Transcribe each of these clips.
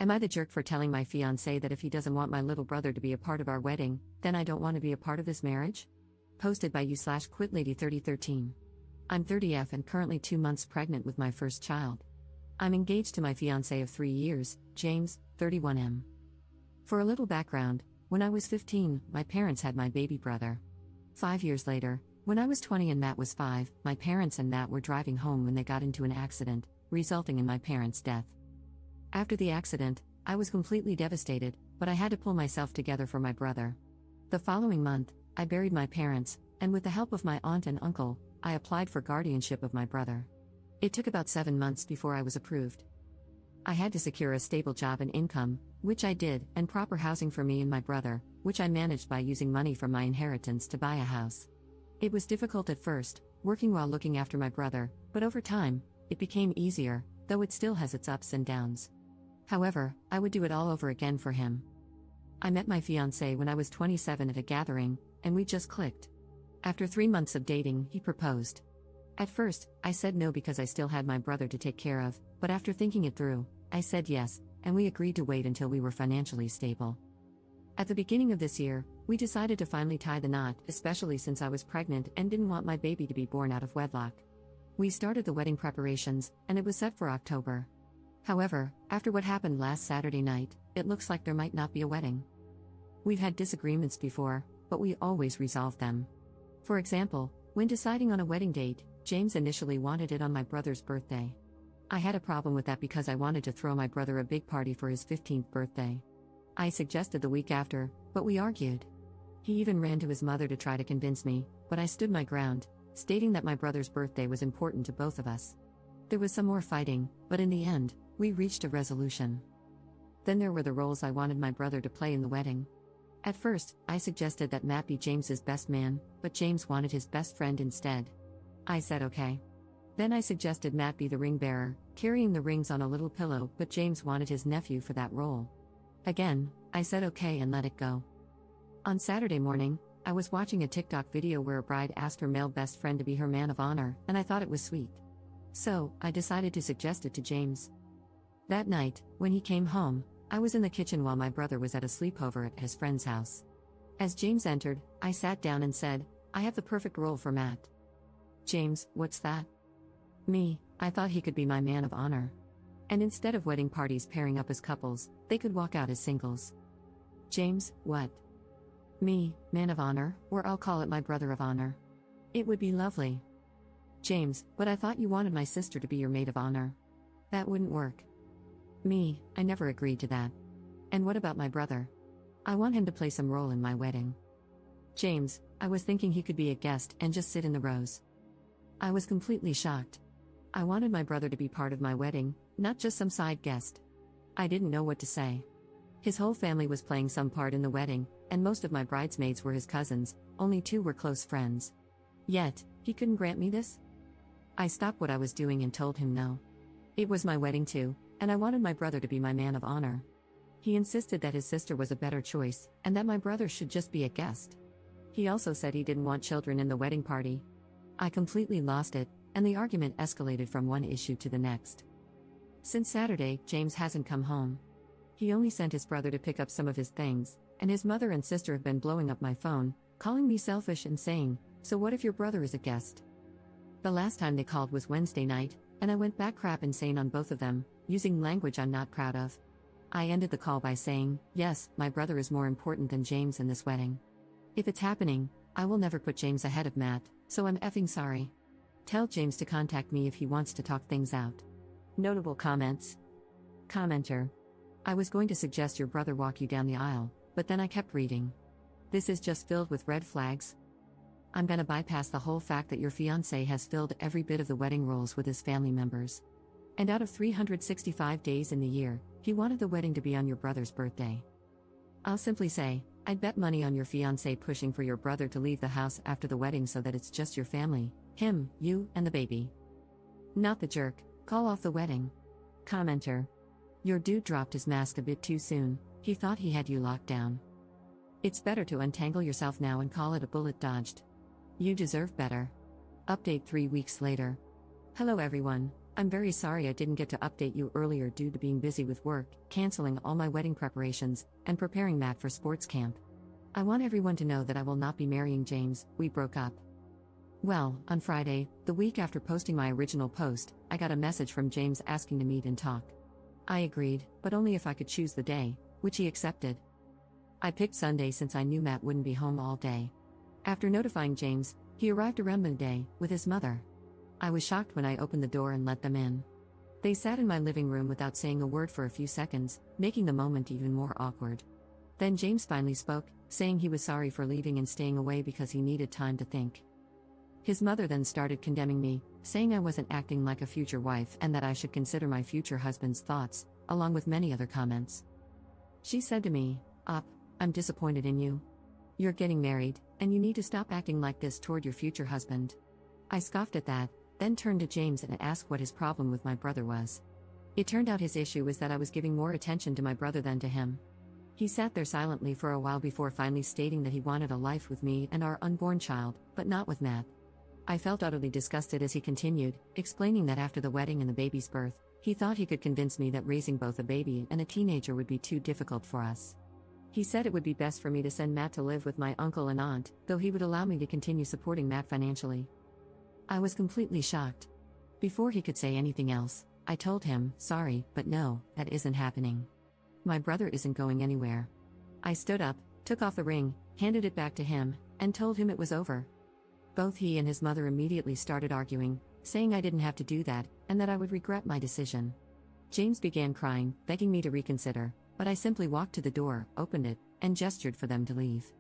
Am I the jerk for telling my fiancé that if he doesn't want my little brother to be a part of our wedding, then I don't want to be a part of this marriage? Posted by you/QuitLady3013. I'm 30F and currently 2 months pregnant with my first child. I'm engaged to my fiancé of 3 years, James, 31M. For a little background, when I was 15, my parents had my baby brother. 5 years later, when I was 20 and Matt was 5, my parents and Matt were driving home when they got into an accident, resulting in my parents' death. After the accident, I was completely devastated, but I had to pull myself together for my brother. The following month, I buried my parents, and with the help of my aunt and uncle, I applied for guardianship of my brother. It took about 7 months before I was approved. I had to secure a stable job and income, which I did, and proper housing for me and my brother, which I managed by using money from my inheritance to buy a house. It was difficult at first, working while looking after my brother, but over time, it became easier, though it still has its ups and downs. However, I would do it all over again for him. I met my fiancé when I was 27 at a gathering, and we just clicked. After 3 months of dating, he proposed. At first, I said no because I still had my brother to take care of, but after thinking it through, I said yes, and we agreed to wait until we were financially stable. At the beginning of this year, we decided to finally tie the knot, especially since I was pregnant and didn't want my baby to be born out of wedlock. We started the wedding preparations, and it was set for October. However, after what happened last Saturday night, it looks like there might not be a wedding. We've had disagreements before, but we always resolve them. For example, when deciding on a wedding date, James initially wanted it on my brother's birthday. I had a problem with that because I wanted to throw my brother a big party for his 15th birthday. I suggested the week after, but we argued. He even ran to his mother to try to convince me, but I stood my ground, stating that my brother's birthday was important to both of us. There was some more fighting, but in the end, we reached a resolution. Then there were the roles I wanted my brother to play in the wedding. At first, I suggested that Matt be James's best man, but James wanted his best friend instead. I said okay. Then I suggested Matt be the ring bearer, carrying the rings on a little pillow, but James wanted his nephew for that role. Again, I said okay and let it go. On Saturday morning, I was watching a TikTok video where a bride asked her male best friend to be her man of honor, and I thought it was sweet. So, I decided to suggest it to James. That night, when he came home, I was in the kitchen while my brother was at a sleepover at his friend's house. As James entered, I sat down and said, "I have the perfect role for Matt." "James, what's that?" "Me, I thought he could be my man of honor. And instead of wedding parties pairing up as couples, they could walk out as singles." "James, what?" "Me, man of honor, or I'll call it my brother of honor. It would be lovely." "James, but I thought you wanted my sister to be your maid of honor." "That wouldn't work." "Me, I never agreed to that. And what about my brother? I want him to play some role in my wedding." "James, I was thinking he could be a guest and just sit in the rows." I was completely shocked. I wanted my brother to be part of my wedding, not just some side guest. I didn't know what to say. His whole family was playing some part in the wedding, and most of my bridesmaids were his cousins, only 2 were close friends. Yet, he couldn't grant me this? I stopped what I was doing and told him no. It was my wedding too, and I wanted my brother to be my man of honor. He insisted that his sister was a better choice, and that my brother should just be a guest. He also said he didn't want children in the wedding party. I completely lost it, and the argument escalated from one issue to the next. Since Saturday, James hasn't come home. He only sent his brother to pick up some of his things, and his mother and sister have been blowing up my phone, calling me selfish and saying, "So what if your brother is a guest?" The last time they called was Wednesday night, and I went back crap insane on both of them, using language I'm not proud of. I ended the call by saying, "Yes, my brother is more important than James in this wedding. If it's happening, I will never put James ahead of Matt, so I'm effing sorry. Tell James to contact me if he wants to talk things out." Notable comments. Commenter. I was going to suggest your brother walk you down the aisle, but then I kept reading. This is just filled with red flags. I'm gonna bypass the whole fact that your fiancé has filled every bit of the wedding roles with his family members. And out of 365 days in the year, he wanted the wedding to be on your brother's birthday. I'll simply say, I'd bet money on your fiancé pushing for your brother to leave the house after the wedding so that it's just your family, him, you, and the baby. Not the jerk, call off the wedding. Commenter. Your dude dropped his mask a bit too soon, he thought he had you locked down. It's better to untangle yourself now and call it a bullet dodged. You deserve better. Update 3 weeks later. Hello everyone, I'm very sorry I didn't get to update you earlier due to being busy with work, canceling all my wedding preparations, and preparing Matt for sports camp. I want everyone to know that I will not be marrying James. We broke up. Well, on Friday, the week after posting my original post, I got a message from James asking to meet and talk. I agreed, but only if I could choose the day, which he accepted. I picked Sunday since I knew Matt wouldn't be home all day. After notifying James, he arrived around midday with his mother. I was shocked when I opened the door and let them in. They sat in my living room without saying a word for a few seconds, making the moment even more awkward. Then James finally spoke, saying he was sorry for leaving and staying away because he needed time to think. His mother then started condemning me, saying I wasn't acting like a future wife and that I should consider my future husband's thoughts, along with many other comments. She said to me, I'm disappointed in you. You're getting married, and you need to stop acting like this toward your future husband. I scoffed at that, then turned to James and asked what his problem with my brother was. It turned out his issue was that I was giving more attention to my brother than to him. He sat there silently for a while before finally stating that he wanted a life with me and our unborn child, but not with Matt. I felt utterly disgusted as he continued, explaining that after the wedding and the baby's birth, he thought he could convince me that raising both a baby and a teenager would be too difficult for us. He said it would be best for me to send Matt to live with my uncle and aunt, though he would allow me to continue supporting Matt financially. I was completely shocked. Before he could say anything else, I told him, sorry, but no, that isn't happening. My brother isn't going anywhere. I stood up, took off the ring, handed it back to him, and told him it was over. Both he and his mother immediately started arguing, saying I didn't have to do that, and that I would regret my decision. James began crying, begging me to reconsider, but I simply walked to the door, opened it, and gestured for them to leave.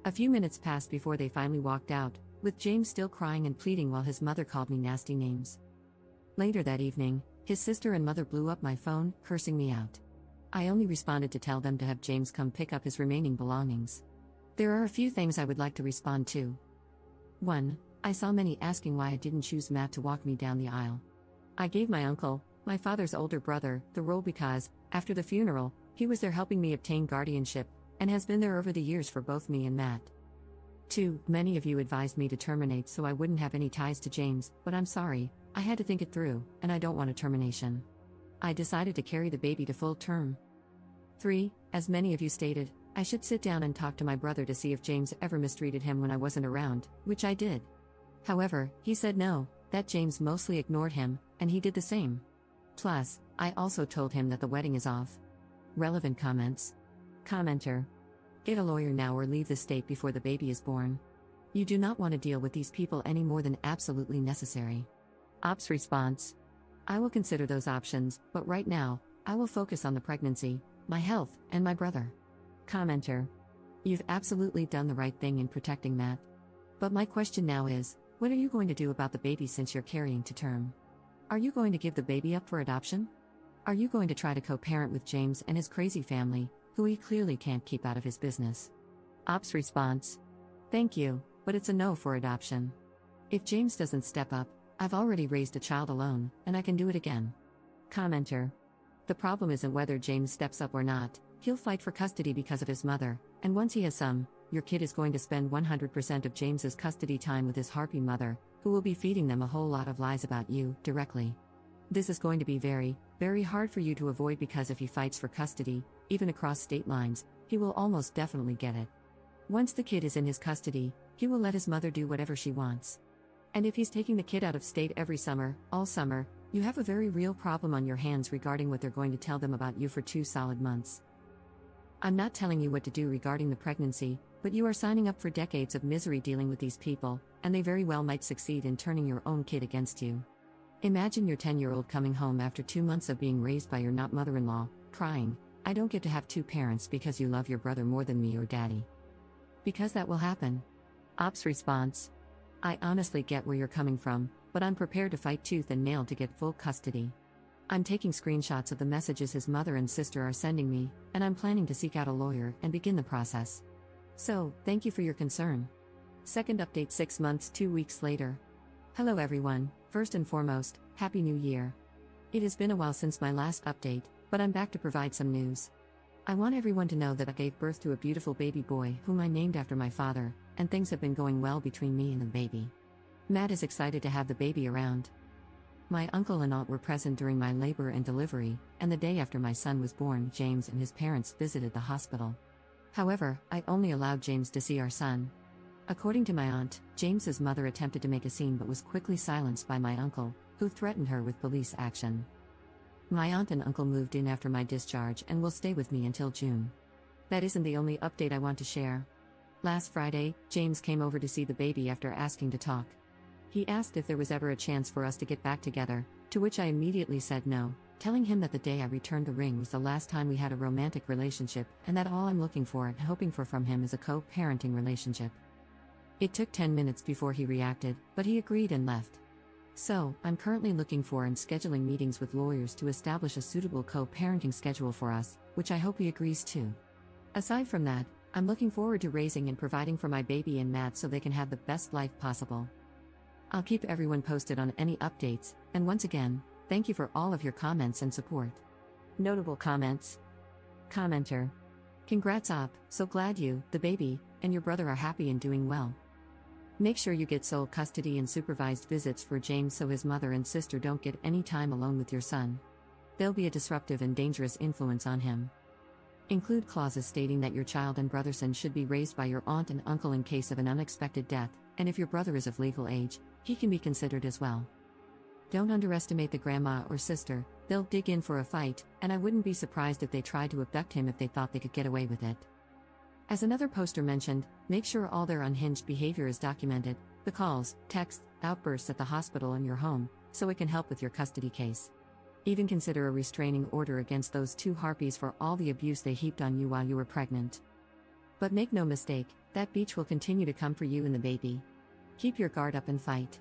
A few minutes passed before they finally walked out, with James still crying and pleading while his mother called me nasty names. Later that evening, his sister and mother blew up my phone, cursing me out. I only responded to tell them to have James come pick up his remaining belongings. There are a few things I would like to respond to. 1. I saw many asking why I didn't choose Matt to walk me down the aisle. I gave my uncle, my father's older brother, the role because, after the funeral, he was there helping me obtain guardianship, and has been there over the years for both me and Matt. 2. Many of you advised me to terminate so I wouldn't have any ties to James, but I'm sorry, I had to think it through, and I don't want a termination. I decided to carry the baby to full term. 3. As many of you stated, I should sit down and talk to my brother to see if James ever mistreated him when I wasn't around, which I did. However, he said no, that James mostly ignored him, and he did the same. Plus, I also told him that the wedding is off. Relevant comments. Commenter. Get a lawyer now or leave the state before the baby is born. You do not want to deal with these people any more than absolutely necessary. Ops response. I will consider those options, but right now, I will focus on the pregnancy, my health, and my brother. Commenter. You've absolutely done the right thing in protecting Matt. But my question now is, what are you going to do about the baby since you're carrying to term? Are you going to give the baby up for adoption? Are you going to try to co-parent with James and his crazy family, who he clearly can't keep out of his business? Ops response. Thank you, but it's a no for adoption. If James doesn't step up, I've already raised a child alone, and I can do it again. Commenter. The problem isn't whether James steps up or not, he'll fight for custody because of his mother, and once he has some, your kid is going to spend 100% of James's custody time with his harpy mother, who will be feeding them a whole lot of lies about you, directly. This is going to be very, very hard for you to avoid because if he fights for custody, even across state lines, he will almost definitely get it. Once the kid is in his custody, he will let his mother do whatever she wants. And if he's taking the kid out of state every summer, all summer, you have a very real problem on your hands regarding what they're going to tell them about you for 2 solid months. I'm not telling you what to do regarding the pregnancy, but you are signing up for decades of misery dealing with these people, and they very well might succeed in turning your own kid against you. Imagine your 10-year-old coming home after 2 months of being raised by your not mother-in-law, crying, I don't get to have 2 parents because you love your brother more than me or daddy. Because that will happen. Ops response. I honestly get where you're coming from, but I'm prepared to fight tooth and nail to get full custody. I'm taking screenshots of the messages his mother and sister are sending me, and I'm planning to seek out a lawyer and begin the process. So, thank you for your concern. Second update 6 months 2 weeks later. Hello everyone, first and foremost, Happy New Year. It has been a while since my last update, but I'm back to provide some news. I want everyone to know that I gave birth to a beautiful baby boy whom I named after my father, and things have been going well between me and the baby. Matt is excited to have the baby around. My uncle and aunt were present during my labor and delivery, and the day after my son was born, James and his parents visited the hospital. However, I only allowed James to see our son. According to my aunt, James's mother attempted to make a scene but was quickly silenced by my uncle, who threatened her with police action. My aunt and uncle moved in after my discharge and will stay with me until June. That isn't the only update I want to share. Last Friday, James came over to see the baby after asking to talk. He asked if there was ever a chance for us to get back together, to which I immediately said no, telling him that the day I returned the ring was the last time we had a romantic relationship and that all I'm looking for and hoping for from him is a co-parenting relationship. It took 10 minutes before he reacted, but he agreed and left. So, I'm currently looking for and scheduling meetings with lawyers to establish a suitable co-parenting schedule for us, which I hope he agrees to. Aside from that, I'm looking forward to raising and providing for my baby and Matt so they can have the best life possible. I'll keep everyone posted on any updates, and once again, thank you for all of your comments and support. Notable comments. Commenter. Congrats Op, so glad you, the baby, and your brother are happy and doing well. Make sure you get sole custody and supervised visits for James so his mother and sister don't get any time alone with your son. They'll be a disruptive and dangerous influence on him. Include clauses stating that your child and brother son should be raised by your aunt and uncle in case of an unexpected death, and if your brother is of legal age, he can be considered as well. Don't underestimate the grandma or sister, they'll dig in for a fight, and I wouldn't be surprised if they tried to abduct him if they thought they could get away with it. As another poster mentioned, make sure all their unhinged behavior is documented, the calls, texts, outbursts at the hospital and your home, so it can help with your custody case. Even consider a restraining order against those two harpies for all the abuse they heaped on you while you were pregnant. But make no mistake, that beach will continue to come for you and the baby. Keep your guard up and fight.